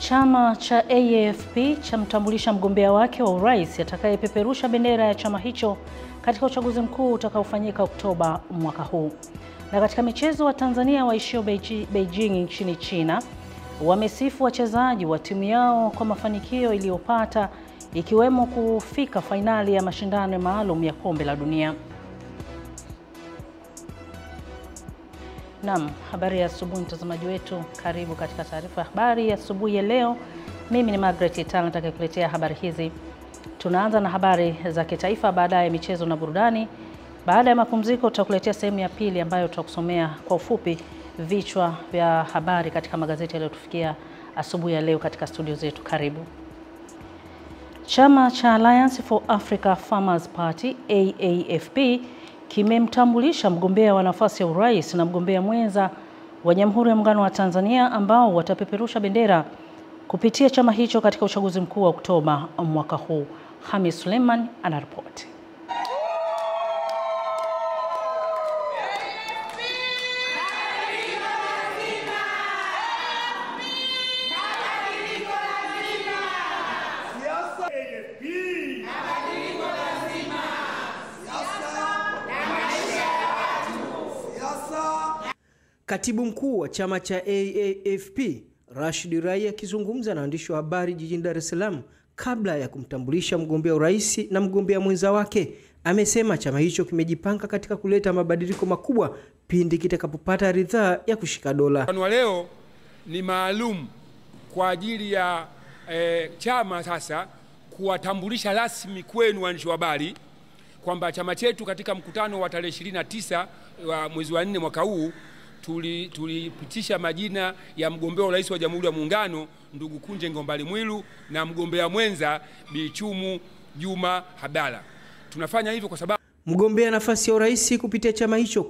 Chama cha AFP chamtambulisha mgombea wake wa urais atakayepeperusha bendera ya chama hicho katika uchaguzi mkuu utakaofanyika Oktoba mwaka huu. Na katika michezo, wa Tanzania waishio Beijing nchini China wamesifu wachezaji wa timu yao kwa mafanikio iliyopata, ikiwemo kufika fainali ya mashindano maalum ya kombe la dunia. Naam, habari ya asubuhi mtazamaji wetu, karibu katika taarifa ya habari ya asubuhi ya leo. Mimi ni Margaret Itana, nitakayokuletea habari hizi. Tunaanza na habari za kitaifa, baadaye michezo na burudani. Baada ya mapumziko tutakuletea sehemu ya pili ambayo tutakusomea kwa ufupi vichwa vya habari katika magazeti yaliyotufikia asubuhi ya leo katika studio zetu. Karibu. Chama cha Alliance for Africa Farmers Party AAFP kimemtambulisha mgombea wa nafasi ya urais na mgombea mwenza wa Jamhuri ya Muungano wa Tanzania ambao watapeperusha bendera kupitia chama hicho katika uchaguzi mkuu wa Oktoba mwaka huu. Hamis Suleiman anaripoti. Katibu mkuu wa chama cha AAFP Rashid Rai akizungumza na waandishi wa habari jijini Dar es Salaam kabla ya kumtambulisha mgombea urais na mgombea mwenza wake, amesema chama hicho kimejipanga katika kuleta mabadiliko makubwa pindi kitakapopata ridhaa ya kushika dola. Kwa leo ni maalum kwa ajili ya chama sasa kuwatambulisha rasmi kwenu waandishi wa habari kwamba chama chetu katika mkutano wa tarehe 29 wa mwezi wa 4 mwaka huu tulipitisha majina ya mgombea wa rais wa Jamhuri ya Muungano ndugu Kunje Ngombale Mwilu na mgombea mwenza Bichumu Juma Habala. Tunafanya hivyo kwa sababu mgombea nafasi ya urais kupitia chama hicho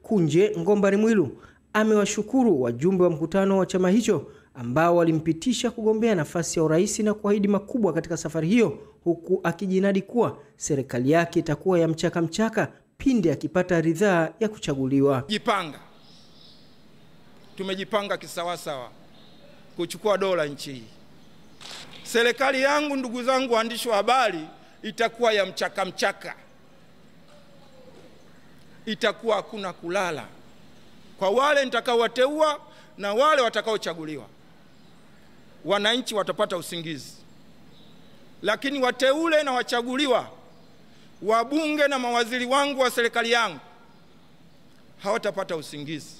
Kunje Ngombale Mwilu amewashukuru wajumbe wa mkutano wa chama hicho ambao walimpitisha kugombea nafasi ya urais na kuahidi makubwa katika safari hiyo, huku akijinadi kuwa serikali yake itakuwa ya mchaka pindi akipata ridhaa ya kuchaguliwa. Tumejipanga kisawasawa kuchukua dola nchi hii. Serikali yangu, ndugu zangu waandishi wa habari, itakuwa ya mchaka. Itakuwa hakuna kulala kwa wale nitakaowateua na wale watakaochaguliwa. Wananchi watapata usingizi, lakini wateule na wachaguliwa, wabunge na mawaziri wangu wa serikali yangu hawatapata usingizi.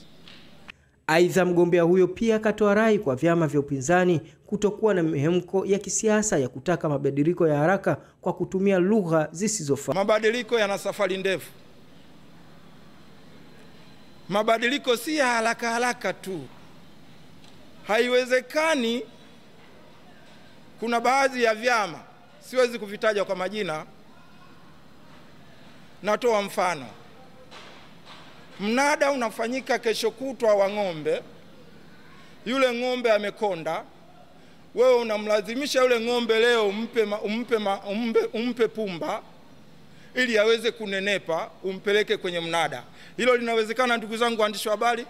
Aidha, mgombea huyo pia akatoa rai kwa vyama vya upinzani kutokuwa na mihemko ya kisiasa ya kutaka mabadiliko ya haraka kwa kutumia lugha zisizofaa. Mabadiliko yana safari ndefu. Mabadiliko si ya haraka tu. Haiwezekani. Kuna baadhi ya vyama, siwezi kuvitaja kwa majina, natoa mfano. Mnada unafanyika kesho kutwa wa ng'ombe. Yule ng'ombe amekonda. Wewe unamlazimisha yule ng'ombe leo umpe pumba ili aweze kunenepa, umpeleke kwenye mnada. Hilo linawezekana ndugu zangu waandishi wa habari?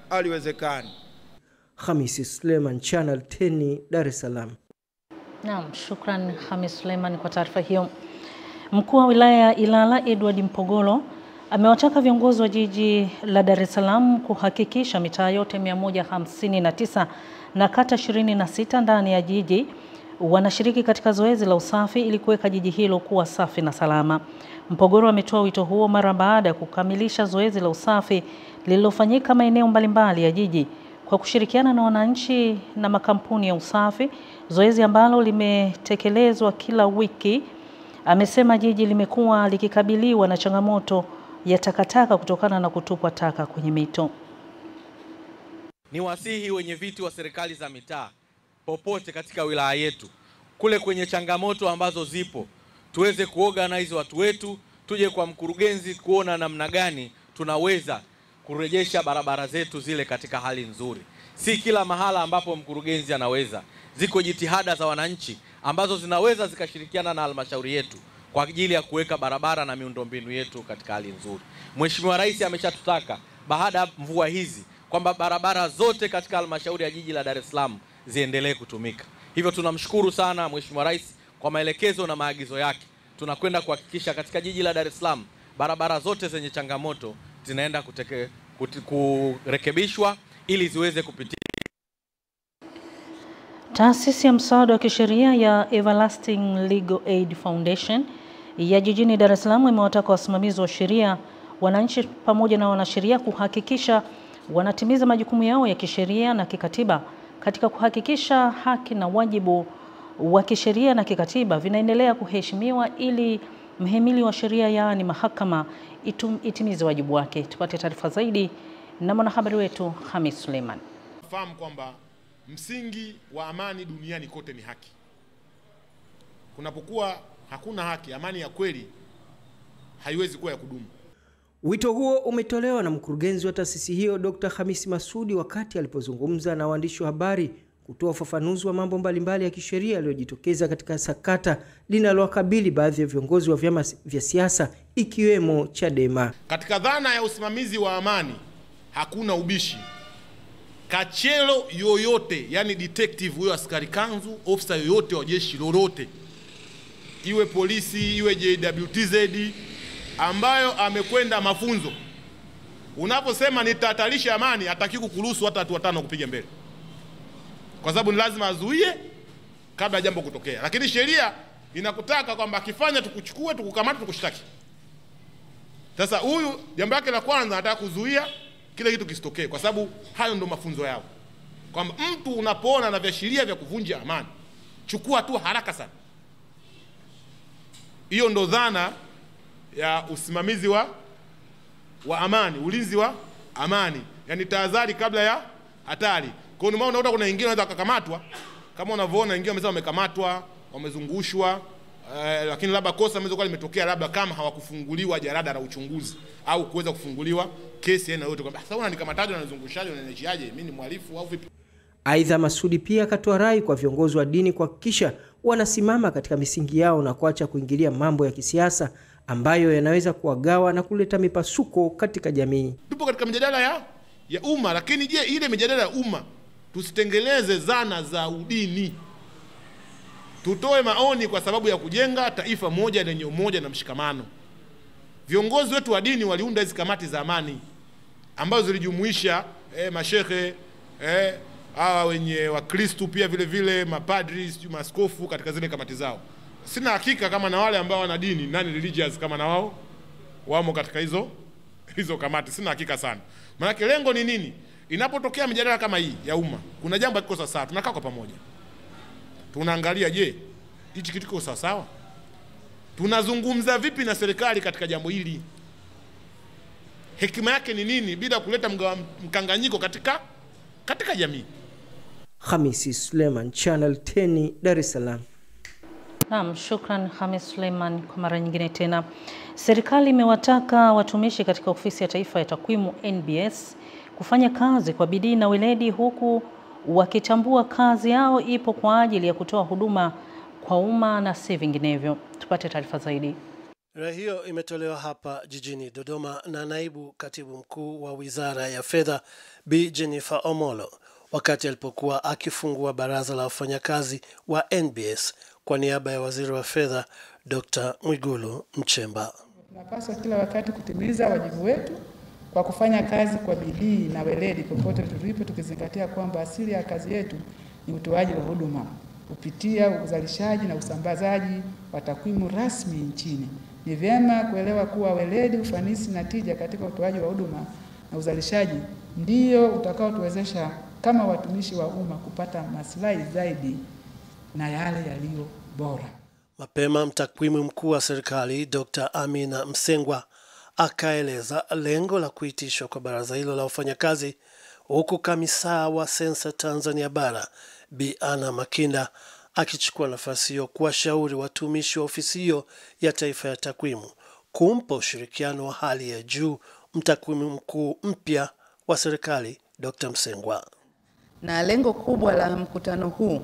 Haliwezekani. Hamis Suleiman, Channel 10, Dar es Salaam. Naam, shukran Hamis Suleiman kwa taarifa hiyo. Mkuu wa wilaya ya Ilala Edward Mpogolo amewataka viongozi wa jiji la Dar es Salaam kuhakikisha mitaa yote 159 na kata 26 ndani ya jiji wanashiriki katika zoezi la usafi ili kuweka jiji hilo kuwa safi na salama. Mpogolo ametoa wito huo mara baada ya kukamilisha zoezi la usafi lililofanyika maeneo mbalimbali ya jiji kwa kushirikiana na wananchi na makampuni ya usafi, zoezi ambalo limetekelezwa kila wiki. Amesema jiji limekuwa likikabiliwa na changamoto ya takataka kutokana na kutupwa taka kwenye mito. Ni wasihi wenye viti wa serikali za mitaa popote katika wilaya yetu, kule kwenye changamoto ambazo zipo, tuweze kuorganize watu wetu, tuje kwa mkurugenzi kuona namna gani tunaweza kurejesha barabara zetu zile katika hali nzuri. Si kila mahala ambapo mkurugenzi anaweza. Ziko jitihada za wananchi ambazo zinaweza zikashirikiana na halmashauri yetu kwa ajili ya kuweka barabara na miundombinu yetu katika hali nzuri. Mheshimiwa Rais ameshatutaka baada ya mvua hizi kwamba barabara zote katika halmashauri ya jiji la Dar es Salaam ziendelee kutumika. Hivyo tunamshukuru sana Mheshimiwa Rais kwa maelekezo na maagizo yake. Tunakwenda kuhakikisha katika jiji la Dar es Salaam barabara zote zenye changamoto zinaenda kurekebishwa ili ziweze kupitia. Taasisi ya msaada wa kisheria ya Everlasting Legal Aid Foundation ya jijini Dar es Salaam imewataka wasimamizi wa sheria, wananchi pamoja na wanasheria kuhakikisha wanatimiza majukumu yao ya kisheria na kikatiba katika kuhakikisha haki na wajibu wa kisheria na kikatiba vinaendelea kuheshimiwa ili mhimili wa sheria yaani mahakama itimize wajibu wake. Tupate taarifa zaidi na mwanahabari wetu Hamis Suleiman. Fahamu kwamba msingi wa amani duniani kote ni haki. Kunapokuwa hakuna haki, amani ya kweli haiwezi kuwa ya kudumu. Wito huo umetolewa na mkurugenzi wa taasisi hiyo Dr. Hamisi Masudi wakati alipozungumza na waandishi wa habari kutoa ufafanuzi wa mambo mbalimbali ya kisheria yaliyojitokeza katika sakata linalowakabili baadhi ya viongozi wa vyama vya siasa ikiwemo Chadema. Katika dhana ya usimamizi wa amani hakuna ubishi. Kachelo yoyote, yani detective huyo, askari kanzu, officer yoyote wa jeshi lolote, iwe polisi, iwe JWTZ, ambayo amekwenda mafunzo, unaposema nitahatarisha amani, hataki kukuruhusu hata watu 5 kupiga mbele, kwa sababu ni lazima azuie kabla jambo kutokea. Lakini sheria inakutaka kwamba akifanya tukuchukue, tukukamata, tukushtaki. Sasa huyu jambo lake la kwanza anataka kuzuia kile kitu kisitokee, kwa sababu hayo ndo mafunzo yao, kwamba mtu unapoona na viashiria vya kuvunja amani, chukua tu haraka sana. Hiyo ndo dhana ya usimamizi wa amani, ulinzi wa amani, yani tahadhari kabla ya hatari. Kwa hiyo unaona kuna wengine wanaweza kukamatwa, kama unavyoona wengine wamesema wamekamatwa, wamezungushwa, lakini labda kosa limeweza kuwa limetokea, labda kama hawakufunguliwa jarada la uchunguzi au kuweza kufunguliwa kesi aina yote, kwamba sasa unanikamataje na unanizungushaje, unaniachiaje, mimi ni mhalifu au vipi? Aidha, Masudi pia akatoa rai kwa viongozi wa dini kuhakikisha wanasimama katika misingi yao na kuacha kuingilia mambo ya kisiasa ambayo yanaweza kuwagawa na kuleta mipasuko katika jamii. Tupo katika mjadala ya umma, lakini je, ile mjadala ya umma tusitengeleze zana za udini. Tutoe maoni kwa sababu ya kujenga taifa moja lenye umoja na mshikamano. Viongozi wetu wa dini waliunda hizo kamati za amani ambazo zilijumuisha mashehe, hawa wenye Wakristo pia vile vile, mapadri, maaskofu katika zile kamati zao. Sina hakika kama na wale ambao wana dini, nani religious kama na wao wamo katika hizo kamati, sina hakika sana. Maana lengo ni nini? Inapotokea mjadala kama hii ya umma, kuna jambo liko sawa sawa, tunakaa kwa pamoja, tunaangalia, je, hichi kitu kiko sawa sawa? Tunazungumza vipi na serikali katika jambo hili? Hekima yake ni nini bila kuleta mkanganyiko katika jamii? Hamisi Suleiman, Channel 10, Dar es Salaam. Naam, shukran Hamis Suleiman kwa mara nyingine tena. Serikali imewataka watumishi katika ofisi ya taifa ya takwimu NBS kufanya kazi kwa bidii na weledi, huku wakitambua kazi yao ipo kwa ajili ya kutoa huduma kwa umma na si vinginevyo. Tupate taarifa zaidi. Rai hiyo imetolewa hapa jijini Dodoma na naibu katibu mkuu wa Wizara ya Fedha Bi Jennifer Omolo wakati alipokuwa akifungua baraza la wafanyakazi wa NBS kwa niaba ya Waziri wa Fedha Dr. Mwigulu Nchemba. Tunapaswa kila wakati kutimiza wajibu wetu kwa kufanya kazi kwa bidii na weledi popote tulipo, tukizingatia kwamba asili ya kazi yetu ni utoaji wa huduma kupitia uzalishaji na usambazaji wa takwimu rasmi nchini. Ni vyema kuelewa kuwa weledi, ufanisi na tija katika utoaji wa huduma na uzalishaji ndio utakaotuwezesha kama watumishi wa umma kupata maslahi zaidi na yale yaliyo bora. Mapema mtakwimu mkuu wa serikali Dr. Amina Msengwa akaeleza lengo la kuitishwa kwa baraza hilo la wafanyakazi, huku kamisa wa sensa Tanzania bara Bi Ana Makinda akichukua nafasi hiyo kuwashauri watumishi wa ofisi hiyo ya taifa ya takwimu kumpa ushirikiano wa hali ya juu mtakwimu mkuu mpya wa serikali Dr. Msengwa. Na lengo kubwa la mkutano huu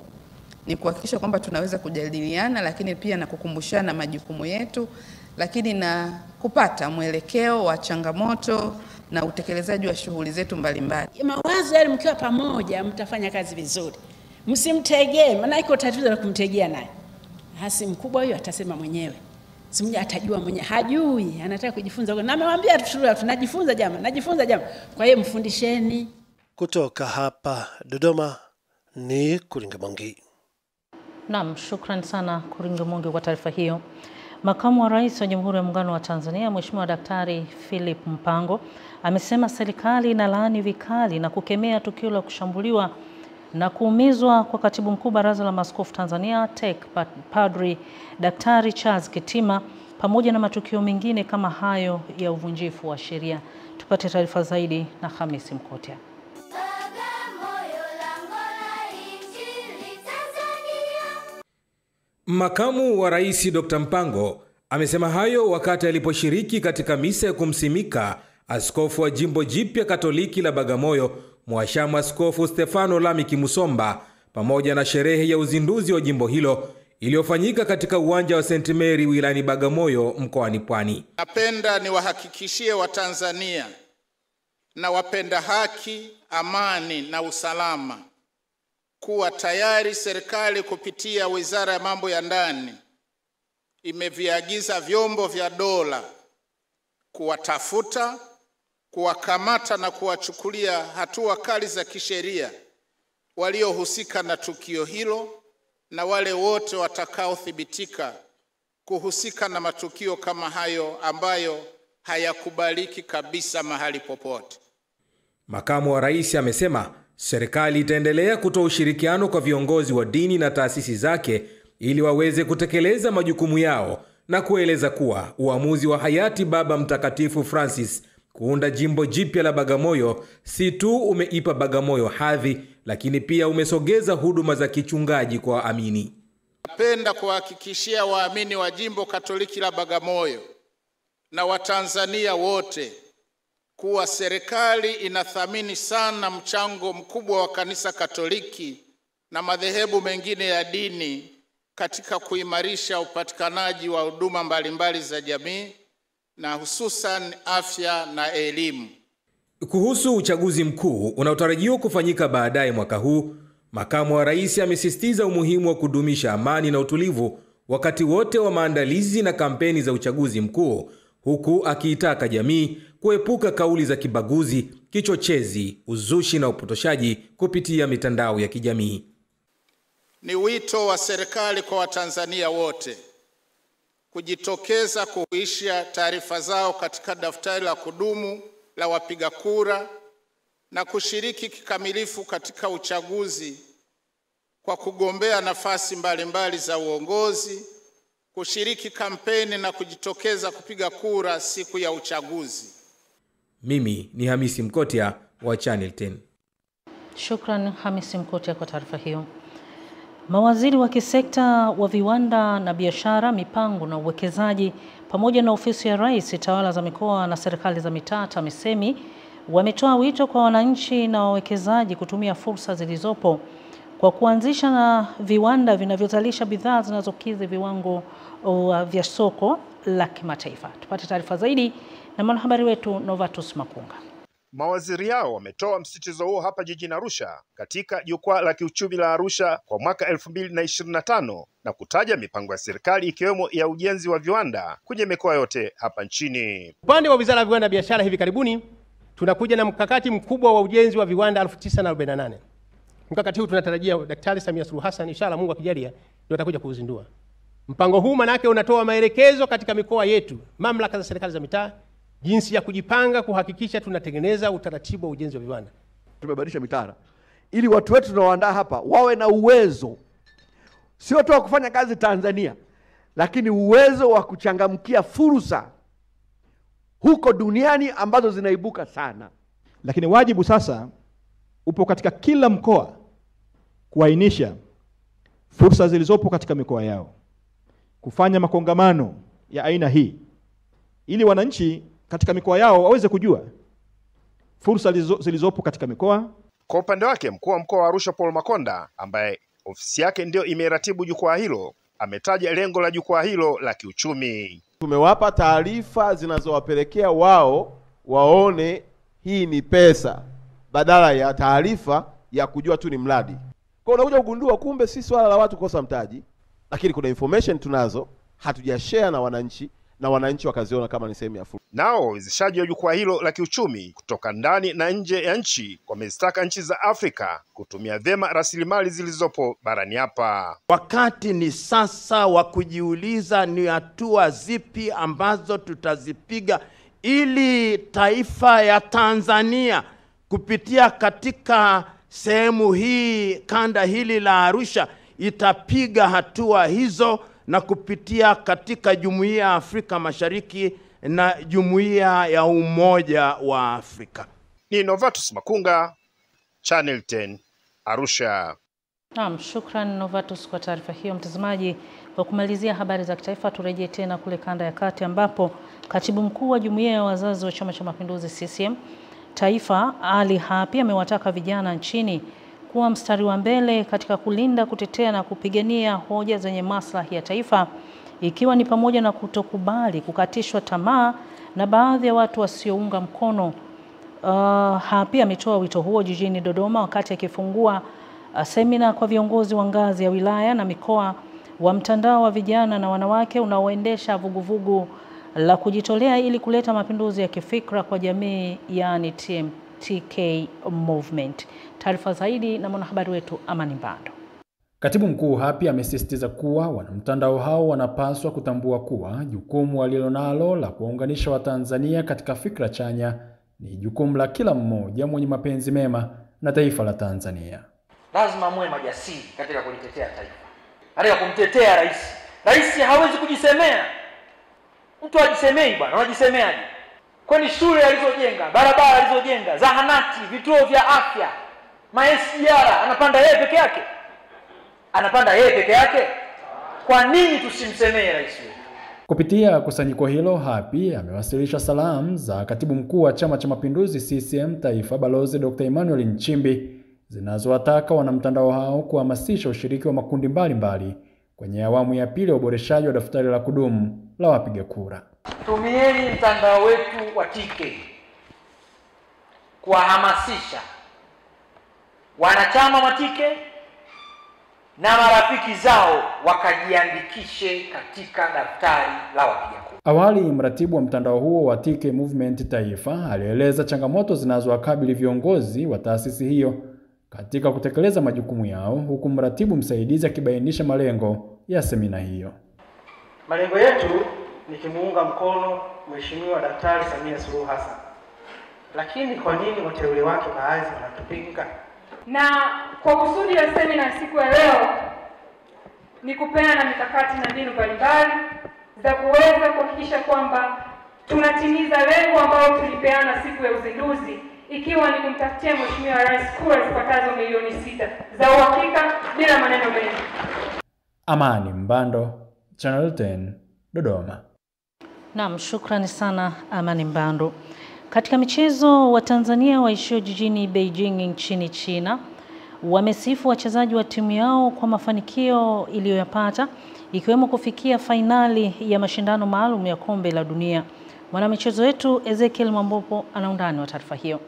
ni kuhakikisha kwamba tunaweza kujadiliana, lakini pia na kukumbushana majukumu yetu, lakini na kupata mwelekeo wa changamoto na utekelezaji wa shughuli zetu mbalimbali. Mawazo yale mkiwa pamoja mtafanya kazi vizuri. Msimtegee, maana iko tatizo la kumtegea naye. Hasi mkubwa huyo atasema mwenyewe. Simja atajua mwenyewe, hajui, anataka kujifunza. Na amemwambia tunajifunza najifunza. Kwa hiyo mfundisheni. Kutoka hapa Dodoma ni Kuringamongi. Naam, shukrani sana Kuringamongi kwa taarifa hiyo. Makamu wa Rais wa Jamhuri ya Muungano wa Tanzania, Mheshimiwa Daktari Philip Mpango, amesema serikali inalaani vikali na kukemea tukio la kushambuliwa na kuumizwa kwa Katibu Mkuu Baraza la Maaskofu Tanzania TEC Padri Daktari Charles Kitima pamoja na matukio mengine kama hayo ya uvunjifu wa sheria. Tupate taarifa zaidi na Hamisi Mkotia. Makamu wa Rais Dr. Mpango amesema hayo wakati aliposhiriki katika misa ya kumsimika askofu wa jimbo jipya Katoliki la Bagamoyo, Mhashamu Askofu Stefano Lamiki Musomba, pamoja na sherehe ya uzinduzi wa jimbo hilo iliyofanyika katika uwanja wa St. Mary wilayani Bagamoyo mkoani Pwani. Napenda niwahakikishie Watanzania na wapenda haki, amani na usalama kuwa tayari serikali kupitia Wizara ya Mambo ya Ndani imeviagiza vyombo vya dola kuwatafuta, kuwakamata na kuwachukulia hatua kali za kisheria waliohusika na tukio hilo na wale wote watakaothibitika kuhusika na matukio kama hayo ambayo hayakubaliki kabisa mahali popote. Makamu wa Rais amesema serikali itaendelea kutoa ushirikiano kwa viongozi wa dini na taasisi zake ili waweze kutekeleza majukumu yao, na kueleza kuwa uamuzi wa hayati Baba Mtakatifu Francis kuunda jimbo jipya la Bagamoyo si tu umeipa Bagamoyo hadhi, lakini pia umesogeza huduma za kichungaji kwa waamini. Napenda kuhakikishia waamini wa jimbo Katoliki la Bagamoyo na Watanzania wote kuwa serikali inathamini sana mchango mkubwa wa Kanisa Katoliki na madhehebu mengine ya dini katika kuimarisha upatikanaji wa huduma mbalimbali za jamii na hususan afya na elimu. Kuhusu uchaguzi mkuu unaotarajiwa kufanyika baadaye mwaka huu, Makamu wa Rais amesisitiza umuhimu wa kudumisha amani na utulivu wakati wote wa maandalizi na kampeni za uchaguzi mkuu, huku akiitaka jamii kuepuka kauli za kibaguzi, kichochezi, uzushi na upotoshaji kupitia mitandao ya kijamii. Ni wito wa serikali kwa Watanzania wote kujitokeza kuhuisha taarifa zao katika daftari la kudumu la wapiga kura na kushiriki kikamilifu katika uchaguzi kwa kugombea nafasi mbalimbali za uongozi, kushiriki kampeni na kujitokeza kupiga kura siku ya uchaguzi. Mimi ni Hamisi Mkotia wa Channel 10. Shukran Hamisi Mkotia kwa taarifa hiyo. Mawaziri wa kisekta wa viwanda na biashara, mipango na uwekezaji pamoja na ofisi ya Rais, tawala za mikoa na serikali za mitaa TAMISEMI wametoa wito kwa wananchi na wawekezaji kutumia fursa zilizopo kwa kuanzisha na viwanda vinavyozalisha bidhaa zinazokidhi viwango vya soko la kimataifa. Tupate taarifa zaidi na mwanahabari wetu Novatus Makunga. Mawaziri hao wametoa msisitizo huo hapa jijini Arusha katika jukwaa la kiuchumi la Arusha kwa mwaka 2025 na kutaja mipango ya serikali ikiwemo ya ujenzi wa viwanda kwenye mikoa yote hapa nchini. Upande wa Wizara ya Viwanda na Biashara, hivi karibuni tunakuja na mkakati mkubwa wa ujenzi wa viwanda 1948. Mkakati huu tunatarajia Daktari Samia Suluhu Hassan inshallah, Mungu akijalia, ndio atakuja kuuzindua. Mpango huu manake unatoa maelekezo katika mikoa yetu, mamlaka za serikali za mitaa, jinsi ya kujipanga kuhakikisha tunatengeneza utaratibu wa ujenzi wa viwanda. Tumebadilisha mitaala ili watu wetu tunaoandaa hapa wawe na uwezo sio tu wa kufanya kazi Tanzania, lakini uwezo wa kuchangamkia fursa huko duniani ambazo zinaibuka sana. Lakini wajibu sasa upo katika kila mkoa kuainisha fursa zilizopo katika mikoa yao, kufanya makongamano ya aina hii ili wananchi katika mikoa yao waweze kujua fursa zilizopo katika mikoa. Kwa upande wake, mkuu wa mkoa wa Arusha Paul Makonda, ambaye ofisi yake ndio imeratibu jukwaa hilo, ametaja lengo la jukwaa hilo la kiuchumi. Tumewapa taarifa zinazowapelekea wao waone hii ni pesa badala ya taarifa ya kujua tu ni mradi. Kwa unakuja kugundua kumbe si swala la watu kukosa mtaji, lakini kuna information tunazo hatujashare na wananchi wakaziona kama ni sehemu ya fursa. Nao wawezeshaji wa jukwaa hilo la kiuchumi kutoka ndani na nje ya nchi wamezitaka nchi za Afrika kutumia vyema rasilimali zilizopo barani hapa. Wakati ni sasa wa kujiuliza ni hatua zipi ambazo tutazipiga ili taifa ya Tanzania kupitia katika sehemu hii, kanda hili la Arusha, itapiga hatua hizo na kupitia katika Jumuiya ya Afrika Mashariki na Jumuiya ya Umoja wa Afrika. Ni Novatus Makunga, Channel 10, Arusha. Naam, shukran Novatus kwa taarifa hiyo. Mtazamaji, kwa kumalizia habari za kitaifa, turejee tena kule kanda ya kati ambapo Katibu Mkuu wa Jumuiya ya Wazazi wa Chama cha Mapinduzi CCM Taifa, Ali Hapi, amewataka vijana nchini kuwa mstari wa mbele katika kulinda, kutetea na kupigania hoja zenye maslahi ya taifa, ikiwa ni pamoja na kutokubali kukatishwa tamaa na baadhi ya watu wasiounga mkono. Hapi ametoa wito huo jijini Dodoma wakati akifungua semina kwa viongozi wa ngazi ya wilaya na mikoa wa mtandao wa vijana na wanawake unaoendesha vuguvugu la kujitolea ili kuleta mapinduzi ya kifikra kwa jamii, yani TK Movement. Taarifa zaidi na mwanahabari wetu Amani Mbando. Katibu Mkuu Hapi amesisitiza kuwa wanamtandao hao wanapaswa kutambua kuwa jukumu walilonalo la kuunganisha Watanzania katika fikra chanya ni jukumu la kila mmoja mwenye mapenzi mema na taifa la Tanzania. Lazima muwe majasiri katika kulitetea taifa. Katika kumtetea rais. Rais hawezi kujisemea. Mtu ajisemei bwana, unajisemeaje? Kwani shule alizojenga, barabara alizojenga, zahanati, vituo vya afya, SGR anapanda yeye peke yake? Anapanda yeye peke yake? Kwa nini tusimsemee rais wetu? Kupitia kusanyiko hilo, Hapi amewasilisha salamu za Katibu Mkuu wa Chama cha Mapinduzi CCM Taifa Balozi Dr. Emmanuel Nchimbi zinazowataka wanamtandao hao kuhamasisha ushiriki wa makundi mbalimbali kwenye awamu ya pili ya uboreshaji wa daftari la kudumu la wapiga kura. Tumieni mtandao wetu wa TK kuwahamasisha wanachama wa TK na marafiki zao wakajiandikishe katika daftari la wapiga kura. Awali, mratibu wa mtandao huo wa TK Movement Taifa alieleza changamoto zinazowakabili viongozi wa taasisi hiyo katika kutekeleza majukumu yao, huku mratibu msaidizi akibainisha malengo ya semina hiyo. Malengo yetu ni kumuunga mkono Mheshimiwa Daktari Samia Suluhu Hassan. Lakini kwa nini wateule wake baadhi wanatupinga? Na kwa kusudi la semina siku ya leo ni kupeana mikakati na mbinu mbalimbali za kuweza kuhakikisha kwamba tunatimiza lengo ambalo tulipeana siku ya uzinduzi, ikiwa ni kumtafutia Mheshimiwa Rais kura zipatazo milioni 6 za uhakika bila maneno mengi. Amani Mbando, Channel 10, Dodoma. Naam, shukrani sana Amani Mbando. Katika michezo, wa Tanzania waishio jijini Beijing nchini China wamesifu wachezaji wa timu yao kwa mafanikio iliyoyapata, ikiwemo kufikia fainali ya mashindano maalum ya kombe la dunia. Mwanamichezo wetu Ezekiel Mambopo ana undani wa taarifa hiyo.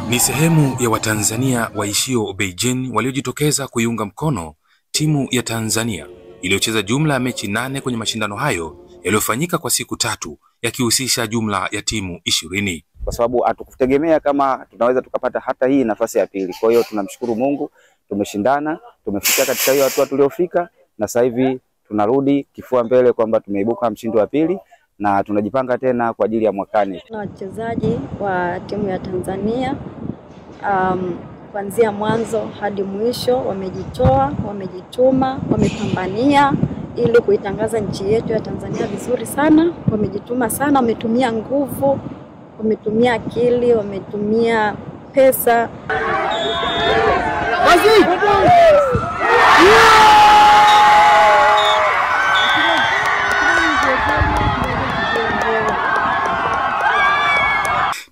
Ni sehemu ya Watanzania waishio Beijing waliojitokeza kuiunga mkono timu ya Tanzania iliyocheza jumla ya mechi 8 kwenye mashindano hayo yaliyofanyika kwa siku 3 yakihusisha jumla ya timu 20. Kwa sababu hatukutegemea kama tunaweza tukapata hata hii nafasi ya pili. Kwa hiyo tunamshukuru Mungu, tumeshindana, tumefika katika hiyo hatua tuliofika, na sasa hivi tunarudi kifua mbele kwamba tumeibuka mshindi wa pili na tunajipanga tena kwa ajili ya mwakani. Na wachezaji wa timu ya Tanzania kuanzia mwanzo hadi mwisho wamejitoa, wamejituma, wamepambania ili kuitangaza nchi yetu ya Tanzania vizuri sana. Wamejituma sana, wametumia nguvu, wametumia akili, wametumia pesa.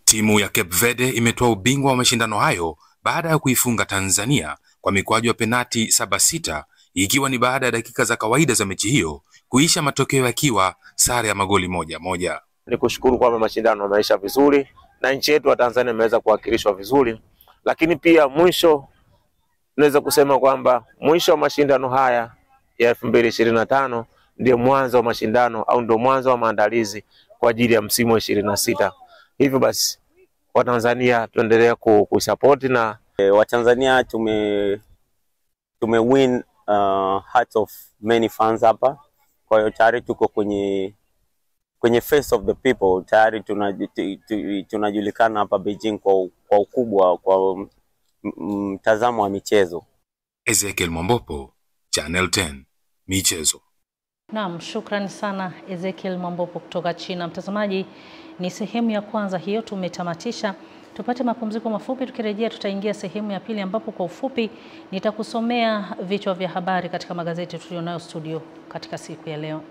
Timu ya Cape Verde imetoa ubingwa wa mashindano hayo baada ya kuifunga Tanzania kwa mikwaju ya penati 7-6, ikiwa ni baada ya dakika za kawaida za mechi hiyo kuisha matokeo yakiwa sare ya magoli 1-1. Ni kushukuru kwamba mashindano yameisha vizuri na nchi yetu ya Tanzania imeweza kuwakilishwa vizuri, lakini pia mwisho naweza kusema kwamba mwisho wa mashindano haya ya 2025 ndio mwanzo wa mashindano au ndio mwanzo wa maandalizi kwa ajili ya msimu wa 26. Hivyo basi Watanzania tuendelee kusupport na Watanzania win hearts of many fans hapa. Kwa hiyo tayari tuko kwenye face of the people, tayari tunajulikana hapa Beijing kwa ukubwa, kwa mtazamo wa michezo. Ezekiel Mwambopo, Channel 10 Michezo. Naam, shukrani sana Ezekiel Mwambopo kutoka China. Mtazamaji, ni sehemu ya kwanza hiyo tumetamatisha. Tupate mapumziko mafupi, tukirejea tutaingia sehemu ya pili ambapo kwa ufupi nitakusomea vichwa vya habari katika magazeti tulionayo studio katika siku ya leo.